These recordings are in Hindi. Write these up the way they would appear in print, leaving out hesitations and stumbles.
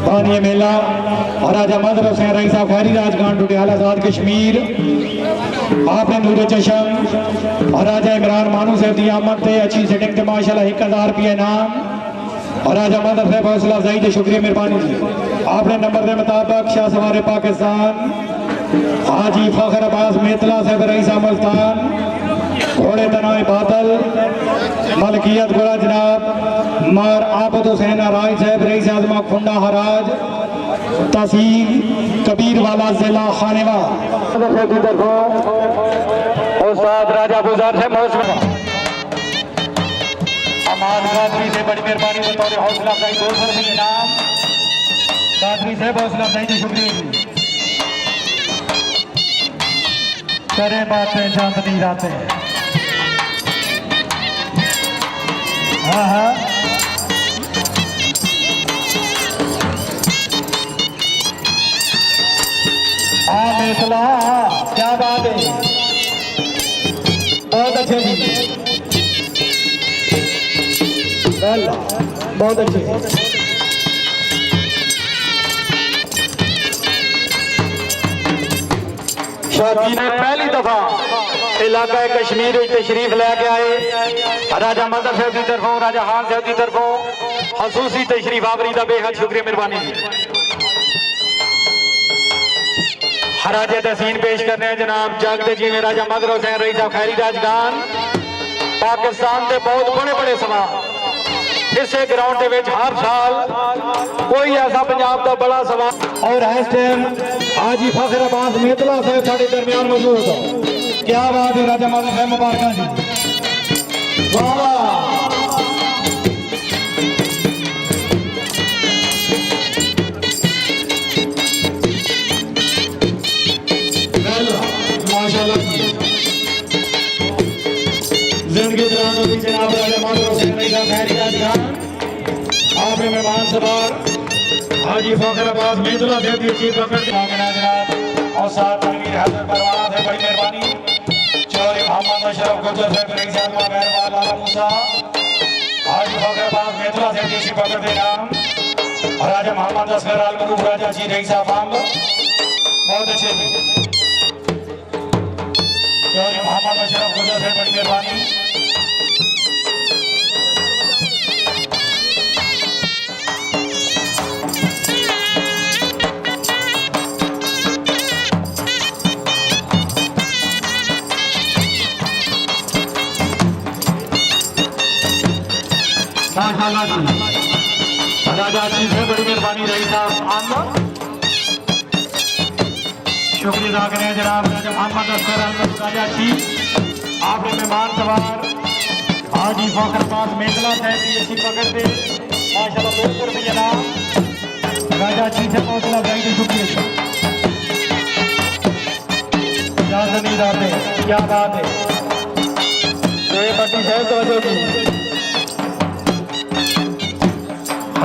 बानी मेला और राजा मदर हुसैन रईस साहब खैरी राजगान टुटियाला आजाद कश्मीर आपने नूर चशम और राजा इमरान मानू से दी आमद थे अच्छी सेटिंग थे माशाल्लाह 1000 रुपये इनाम और राजा मदर साहब हौसला अफजाई थे शुक्रिया मेहरबानी जी आपने नंबर के मुताबिक शाह सवार पाकिस्तान हाजी फखर अब्बास मेतला साहब रईस मुल्तान घोड़े तनाए बादल मलकियत गोला जनाब मार आबद हुसैन राय साहब रईस आजमा खुंडा हराज तहसील कबीर वाला जिला खानेवा उस्ताद राजा गुजार से मौसम अमान गादरी से बड़ी मेहरबानी बतौर हौसला अफजाई 200 रुपये इनाम गादरी से हौसला अफजाई से शुक्रिया करे बातें चांदनी रातें हाँ हाँ मेतला क्या बात है बहुत अच्छे जी बहुत अच्छे शादी ने पहली दफा इलाका कश्मीर तशरीफ लैके आए राजा मदर साहब की तरफों राजा हान साहब की तरफों खसूसी तशरीफ आवरी का बेहद शुक्रिया मेहरबानी हराजे तहसीन पेश करने हैं जनाब जागते जी में राजा मदर हुसैन रईस साहब खैरी राजगान पाकिस्तान के बहुत बड़े बड़े सवाल इस ग्राउंड के हर साल कोई ऐसा पंजाब का बड़ा सवाल और इस टाइम हाजी फखर अब्बास मेतला साहब साढ़े दरमियान मौजूद हो क्या बात है राजा मदर साहब मुबारक जी वाह माशाल्लाह जिंदगी दौरान होती जनाब राजा मदर हुसैन रईस साहब खैरी राजगान आपने मेहमान सवार हाजी फखर अब्बास मेतला से दी चीफ पकड़ जनाब और साथ तनवीर हैदर परवाना से बड़ी मेहरबानी चौधरी मोहम्मद अशरफ गुजर से रईस साहब मेहरबान लाला मूसा हाजी फखर अब्बास मेतला से दी चीफ पकड़ दे नाम और राजा मोहम्मद असगर अल मरूफ राजा जी रईस साहब बहुत अच्छे चौधरी मोहम्मद अशरफ गुजर से बड़ी मेहरबानी राजा जी से बड़ी मेहरबानी रही साहब शुक्रिया अदा करें जनाब राजा मोहम्मद असगर अहमद राजा जी आपने मेहमान सवार हाजी फखर अब्बास मेतला साहब की अच्छी पकड़ते माशाल्लाह 200 रुपये नाम राजा जी से हौसला अफजाई के शुक्रिया नहीं जाते क्या बात है पट्टी साहब तो जी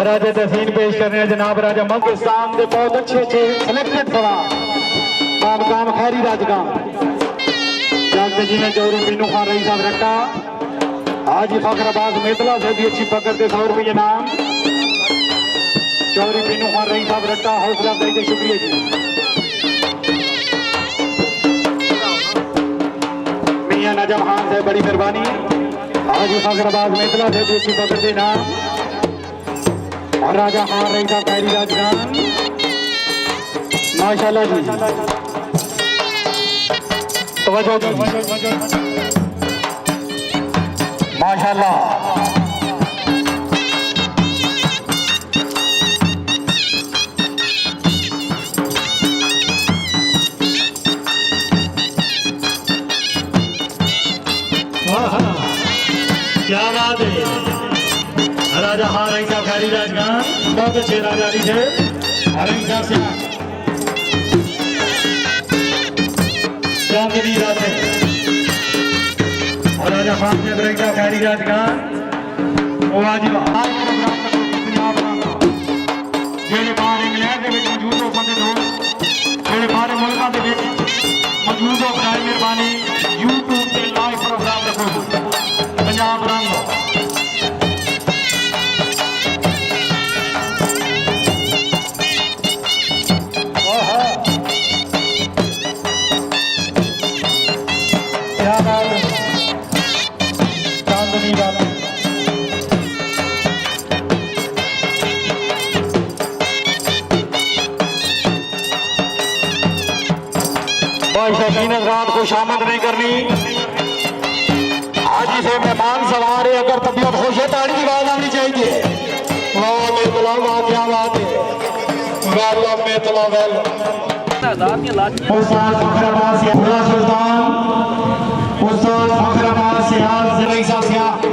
राजा तहसीन पेश कर रहे हैं जनाब राजा पाकिस्तान के बहुत अच्छे अच्छे सिलेक्टेड सवाल काम खैरी राजगान जागते जी ने चौधरी मीनू खान रईस साहब रखा हाजी फखर अब्बास मेतला से भी अच्छी पकड़ते 100 रुपये नाम चौधरी मीनू खान रईस साहब रखा हौसला अफजाई के शुक्रिया जी मियां नजम खान से बड़ी मेहरबानी हाजी फखर अब्बास मेतला से भी अच्छी पकड़ते नाम और राजा खान रईस साहब खैरी राजगान माशाल्लाह जी तवज्जो जी माशाल्लाह क्या बात है राजा खान रईस साहब खैरी राजगान बहुत अच्छे राजा जी थे रईस साहब से चांदनी रातें और राजा खान साहब रईस साहब खैरी राजगान वो वाजिब जेड़े बाहर इंग्लैंड के मौजूद हो बंदे लोग जेड़े बाहर मुल्कों के मौजूद हो बजाय मेहरबानी यूट्यूब के लाइव प्रोग्राम रखो पंजाब रंग शौकीन रात को शामिल नहीं करनी। हाजी से मेहमान सवार है, अगर तबीयत खुश है ताड़ी की आवाज आनी चाहिए। वाह मेतला, वाह क्या बात है, वेल मेतला वेल। उस्ताद फखर अब्बास सुल्तान, उस्ताद फखर अब्बास जिला